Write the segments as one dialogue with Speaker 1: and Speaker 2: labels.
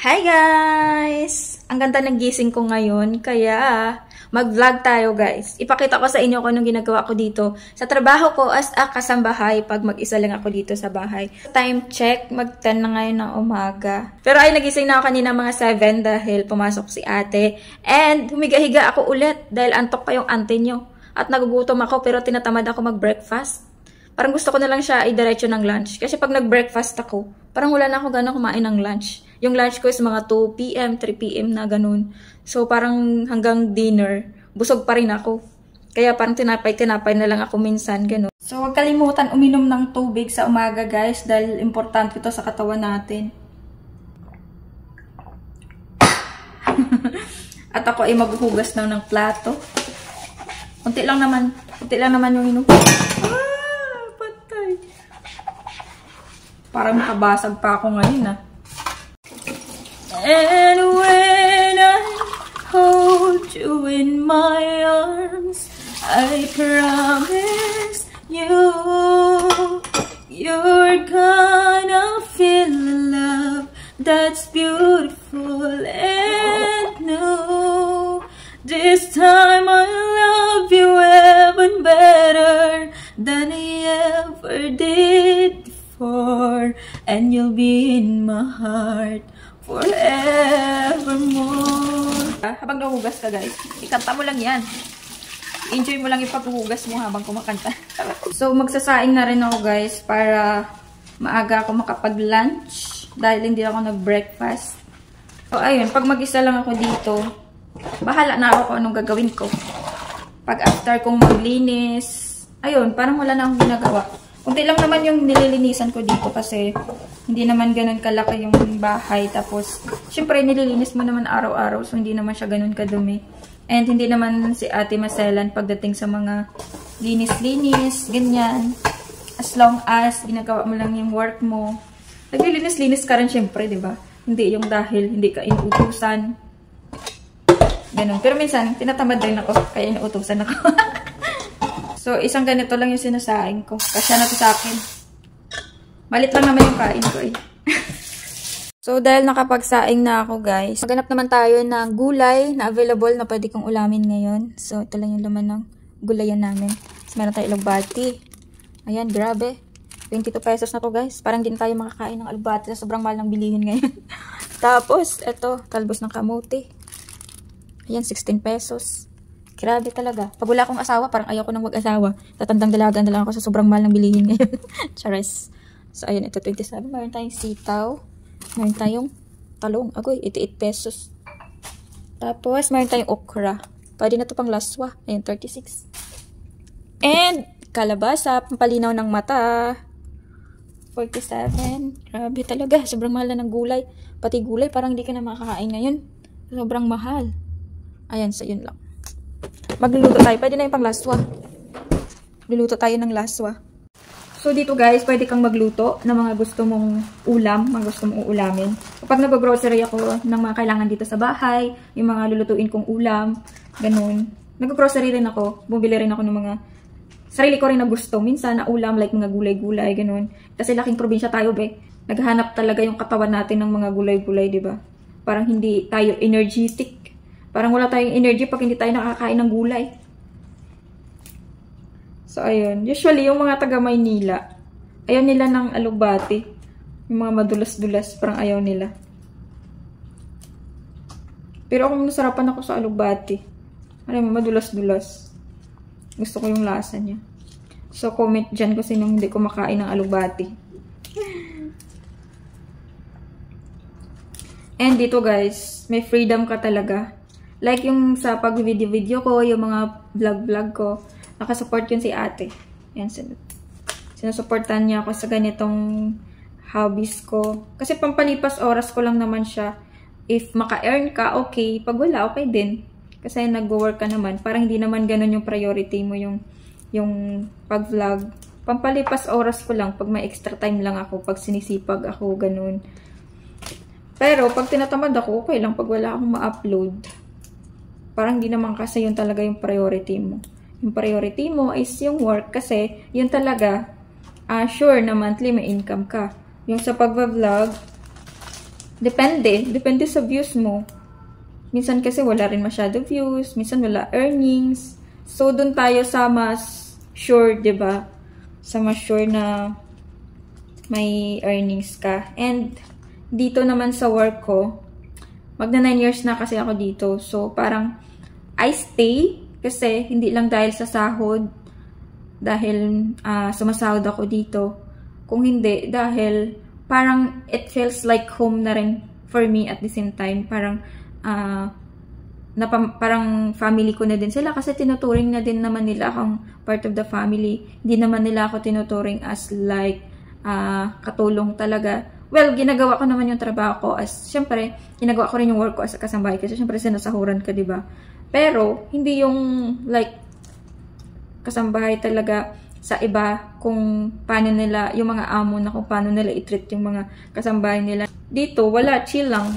Speaker 1: Hi guys! Ang ganda ng gising ko ngayon, kaya mag-vlog tayo guys. Ipakita ko sa inyo kung anong ginagawa ko dito sa trabaho ko as a kasambahay pag mag-isa lang ako dito sa bahay. Time check, mag-10 na ngayon ng umaga. Pero ay nagising na ako kanina mga 7 dahil pumasok si ate. And humiga-higa ako ulit dahil antok pa yung ante nyo. At nagugutom ako pero tinatamad ako mag-breakfast. Parang gusto ko na lang siya i-diretso ng lunch. Kasi pag nag-breakfast ako, parang wala na ako gano'ng kumain ng lunch. Yung lunch ko is mga 2 p.m., 3 p.m. na ganun. So, parang hanggang dinner, busog pa rin ako. Kaya parang tinapay na lang ako minsan, ganun. So, huwag kalimutan uminom ng tubig sa umaga, guys, dahil importante ito sa katawan natin. At ako ay maghuhugas na ng plato. Kunti lang naman yung inom. Patay. Parang makabasag pa ako ngayon, ah. And when I hold you in my arms, I promise you, you're gonna feel a love that's beautiful and new. This time I love you even better than I ever did before, and you'll be in my heart forevermore. Habang nahugas ka guys, ikanta mo lang yan. Enjoy mo lang yung paghuhugas mo habang kumakanta. So magsasaing na rin ako guys para maaga ako makapag-lunch dahil hindi ako nag-breakfast. So ayun, pag mag-isa lang ako dito, bahala na ako kung anong gagawin ko. Pag after kong maglinis, ayun, parang wala na akong ginagawa. Kunti lang naman yung nililinisan ko dito kasi hindi naman ganun kalaki yung bahay. Tapos, syempre, nililinis mo naman araw-araw. So, hindi naman siya ganun kadumi. And hindi naman si ate maselan pagdating sa mga linis-linis, ganyan. As long as ginagawa mo lang yung work mo. Naglilinis-linis ka rin syempre, di ba? Hindi yung dahil hindi ka inuutusan. Ganun. Pero minsan, tinatamad rin ako. Kaya inuutusan ako. So, isang ganito lang yung sinasaing ko. Kasya na to sa akin. Malit lang naman yung kain ko eh. So, dahil nakapagsaing na ako guys, maghanap naman tayo ng gulay na available na pwede kong ulamin ngayon. So, ito lang yung laman ng gulayan namin. So, meron tayo alugbati. Ayan, grabe. 22 pesos na to guys. Parang din tayo makakain ng alugbati sa sobrang mahal ng bilihin ngayon. Tapos, ito, talbos ng kamote. Ayan, 16 pesos. Grabe talaga. Pag wala akong asawa, parang ayaw ko nang mag-asawa. Tatandang dalagan na lang ako sa sobrang mahal ng bilihin ngayon. Chares. So, ayun. Ito, 27. Mayroon tayong sitaw. Mayroon tayong talong. Agoy, 88 pesos. Tapos, mayroon tayong okra. Pwede na ito pang laswa. Ayun, 36. And, kalabasa. Pampalinaw ng mata. 47. Grabe talaga. Sobrang mahal na ng gulay. Pati gulay, parang hindi ka na makakain ngayon. Sobrang mahal. Ayan, so yun lang. Magluluto tayo. Pwede na yung pang laswa. Luluto tayo ng laswa. So, dito guys, pwede kang magluto ng mga gusto mong ulam, mga gusto mong ulamin. Kapag nag-grocery ako ng mga kailangan dito sa bahay, yung mga lulutuin kong ulam, ganun. Nag-grocery rin ako. Bumili rin ako ng mga sarili ko rin na gusto. Minsan na ulam, like mga gulay-gulay, ganun. Kasi laking probinsya tayo, be. Naghahanap talaga yung katawan natin ng mga gulay-gulay, diba? Parang hindi tayo energetic. Parang wala tayong energy pag hindi tayo nakakain ng gulay. So, ayun. Usually, yung mga taga Maynila, ayaw nila ng alugbati. Yung mga madulas-dulas, parang ayaw nila. Pero ako nasarapan ako sa alugbati. Ano, madulas-dulas. Gusto ko yung lasa niya. So, comment dyan kung sinong hindi kumakain ng alugbati. And dito guys, may freedom ka talaga. Like yung sa pag-video-video ko, yung mga vlog-vlog ko, nakasupport yun si ate. Yan, sinusuportan niya ako sa ganitong hobbies ko. Kasi pampalipas oras ko lang naman siya. If maka-earn ka, okay. Pag wala, okay din. Kasi nag-work ka naman. Parang hindi naman ganun yung priority mo, yung pag-vlog. Pampalipas oras ko lang pag may extra time lang ako, pag sinisipag ako, ganun. Pero pag tinatamad ako, okay lang pag wala akong ma-upload. Parang hindi naman kasi yun talaga yung priority mo. Yung priority mo is yung work kasi yun talaga, sure na monthly may income ka. Yung sa pag-vlog, Depende sa views mo. Minsan kasi wala rin masyado views, minsan wala earnings. So, dun tayo sa mas sure, 'di ba? Sa mas sure na may earnings ka. And, dito naman sa work ko, magna 9 years na kasi ako dito. So, parang, I stay kasi hindi lang dahil sa sahod, dahil sumasahod ako dito. Kung hindi, dahil parang it feels like home na rin for me at the same time. Parang, parang family ko na din sila kasi tinuturing na din naman nila akong part of the family. Hindi naman nila ako tinuturing as like katulong talaga. Well, ginagawa ko naman yung trabaho ko as, syempre, ginagawa ko rin yung work ko as kasambahay kasi syempre sinasahuran ka, diba? Pero, hindi yung like kasambahay talaga sa iba kung paano nila, yung mga amo na kung paano nila i-treat yung mga kasambahay nila. Dito, wala, chill lang.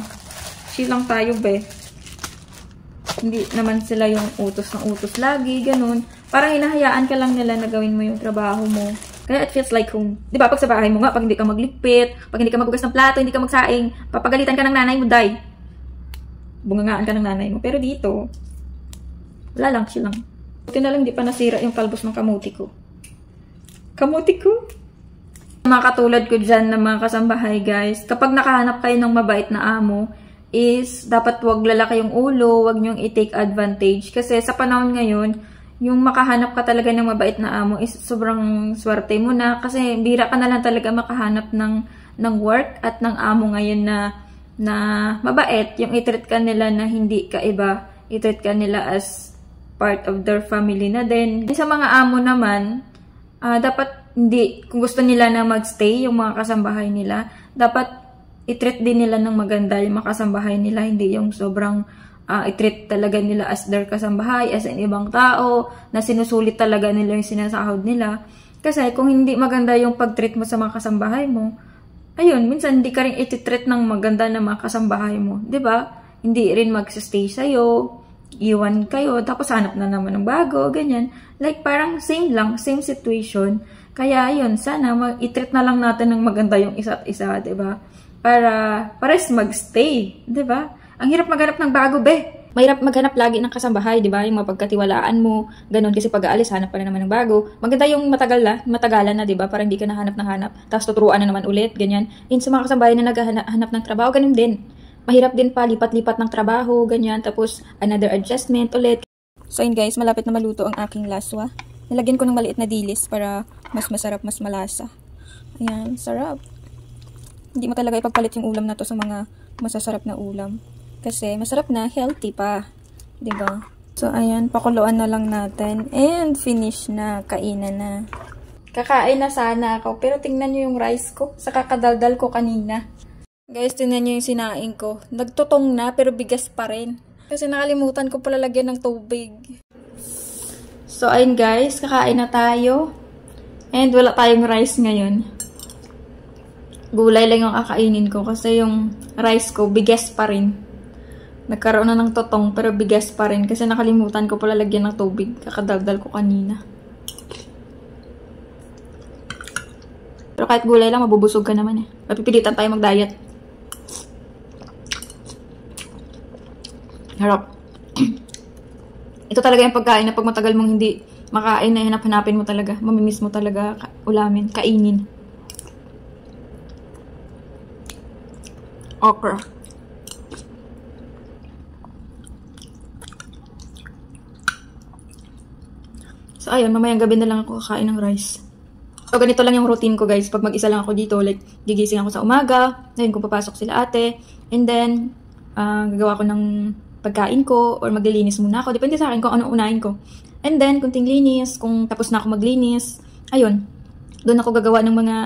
Speaker 1: Chill lang tayo, be. Hindi naman sila yung utos ng utos lagi, ganun. Parang hinahayaan ka lang nila na gawin mo yung trabaho mo. Kaya it feels like home. Di ba, pag sa bahay mo nga, pag hindi ka magligpit, pag hindi ka magugas ng plato, hindi ka magsaing, papagalitan ka ng nanay mo, day. Bungangaan ka ng nanay mo. Pero dito, wala lang, chill lang. Buti na lang di pa nasira yung kalbos ng kamuti ko. Kamuti ko? Mga katulad ko dyan na mga kasambahay, guys, kapag nakahanap kayo ng mabait na amo, is dapat wag lalaki yung ulo, wag nyong i-take advantage. Kasi sa panahon ngayon, yung makahanap ka talaga ng mabait na amo is sobrang swerte mo na. Kasi bira ka na lang talaga makahanap ng work at ng amo ngayon na mabait. Yung i-treat ka nila na hindi ka iba, i-treat ka nila as part of their family na din. Sa mga amo naman, dapat hindi, kung gusto nila na magstay yung mga kasambahay nila, dapat i-treat din nila ng maganda yung mga kasambahay nila, hindi yung sobrang i-treat talaga nila as their kasambahay, as an ibang tao, na sinusulit talaga nila yung sinasahod nila. Kasi kung hindi maganda yung pag-treat mo sa mga kasambahay mo, ayun, minsan hindi ka rin i-treat ng maganda ng mga kasambahay mo. 'Di ba? Hindi rin mag-stay sa'yo, iwan kayo, tapos hanap na naman ng bago, ganyan. Like, parang same lang, same situation. Kaya, yun, sana i-treat na lang natin ng maganda yung isa't isa, 'di ba? Para pares mag-stay, 'di ba? Ang hirap maghanap ng bago, be. Mahirap maghanap lagi ng kasambahay, 'di ba? Yung mapagkatiwalaan mo, ganun kasi pag aalis hanap pa rin naman ng bago. Maganda yung matagalan na, 'di ba? Para hindi ka nahanap ng hanap, tapos tuturuan na naman ulit, ganyan. Yun sa mga kasambahay na naghahanap ng trabaho, ganun din. Mahirap din pa lipat-lipat ng trabaho, ganyan, tapos another adjustment ulit. So yun guys, malapit na maluto ang aking laswa. Nilagyan ko ng maliit na dilis para mas masarap, mas malasa. Ayan, sarap. Hindi mo talaga ipagpalit yung ulam na to sa mga masasarap na ulam. Kasi masarap na, healthy pa. 'Di ba? So ayan, pakuluan na lang natin. And finish na, kainan na. Kakain na sana ako, pero tingnan nyo yung rice ko. Sa kakadaldal ko kanina. Guys, tingnan nyo yung sinaing ko. Nagtutong na, pero bigas pa rin. Kasi nakalimutan ko pala lagyan ng tubig. So ayun guys, kakain na tayo. And wala tayong rice ngayon. Gulay lang yung kakainin ko kasi yung rice ko, bigas pa rin. Nagkaroon na ng totong pero bigas pa rin kasi nakalimutan ko pala lagyan ng tubig. Kakadaldal ko kanina. Pero kahit gulay lang, mabubusog ka naman eh. Mapipilitan tayo mag-diet. Harap. Ito talaga yung pagkain na pag matagal mong hindi makain na hanap-hanapin mo talaga. Mamimiss mo talaga ulamin, kainin. Okra. So, ayun, mamayang gabi na lang ako kakain ng rice. So, ganito lang yung routine ko, guys. Pag mag-isa lang ako dito, like, gigising ako sa umaga, then kung papasok sila ate, and then, gagawa ko ng pagkain ko, or maglilinis muna ako. Depende sa akin kung ano unahin ko. And then, kunting linis, kung tapos na ako maglinis, ayun, doon ako gagawa ng mga,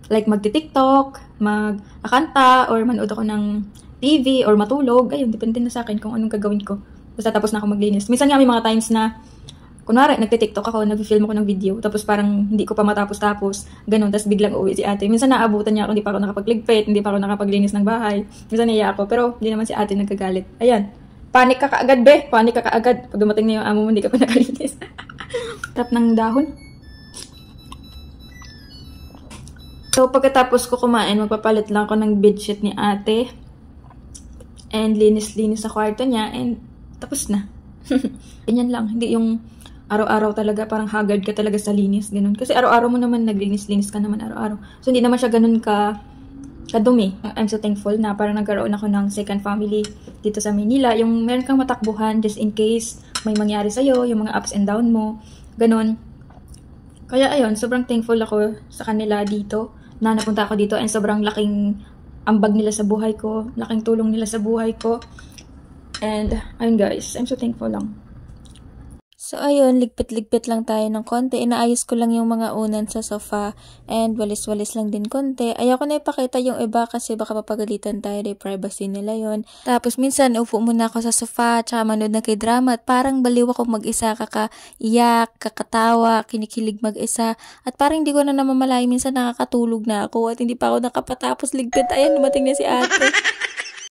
Speaker 1: like, magti-tiktok, mag-akanta, or manood ako ng TV, or matulog. Ayun, depende na sa akin kung anong gagawin ko. Basta tapos na ako maglinis. Minsan nga may mga times na, kunwari, nagte-tiktok ako, nag-film ako ng video, tapos parang hindi ko pa matapos-tapos, ganun, tapos biglang uuwi si ate. Minsan naabutan niya ako, hindi pa ako nakapagligpit, hindi pa ako nakapaglinis ng bahay. Minsan naiya ako, pero hindi naman si ate nagkagalit. Ayan, panik ka kaagad, be! Panik ka kaagad. Pag dumating na yung amo mo, hindi ka pa nakalinis. Sarap ng dahon. So, pagkatapos ko kumain, magpapalit lang ako ng bedsheet ni ate. And linis-linis sa kwarto niya. And tapos na. Ganyan lang. Hindi yung araw-araw talaga, parang haggard ka talaga sa linis. Ganun. Kasi araw-araw mo naman, naglinis-linis ka naman araw-araw. So, hindi naman siya ganun kadumi. I'm so thankful na parang nagkaroon ako ng second family dito sa Manila. Yung meron kang matakbuhan just in case may mangyari sa'yo, yung mga ups and down mo. Ganun. Kaya ayun, sobrang thankful ako sa kanila dito na napunta ako dito and sobrang laking ambag nila sa buhay ko, laking tulong nila sa buhay ko. And ayun guys, I'm so thankful lang.
Speaker 2: So, ayun, ligpit-ligpit lang tayo ng konti. Inaayos ko lang yung mga unan sa sofa and walis-walis lang din konti. Ayoko na ipakita yung iba kasi baka papagalitan tayo ng privacy nila yon. Tapos, minsan, upo muna ako sa sofa tsaka manood na kay drama at parang baliw ako mag-isa, kakaiyak, kakatawa, kinikilig mag-isa. At parang hindi ko na namamalay, minsan nakakatulog na ako at hindi pa ako nakapatapos ligpit. Ayan, dumating na si ate.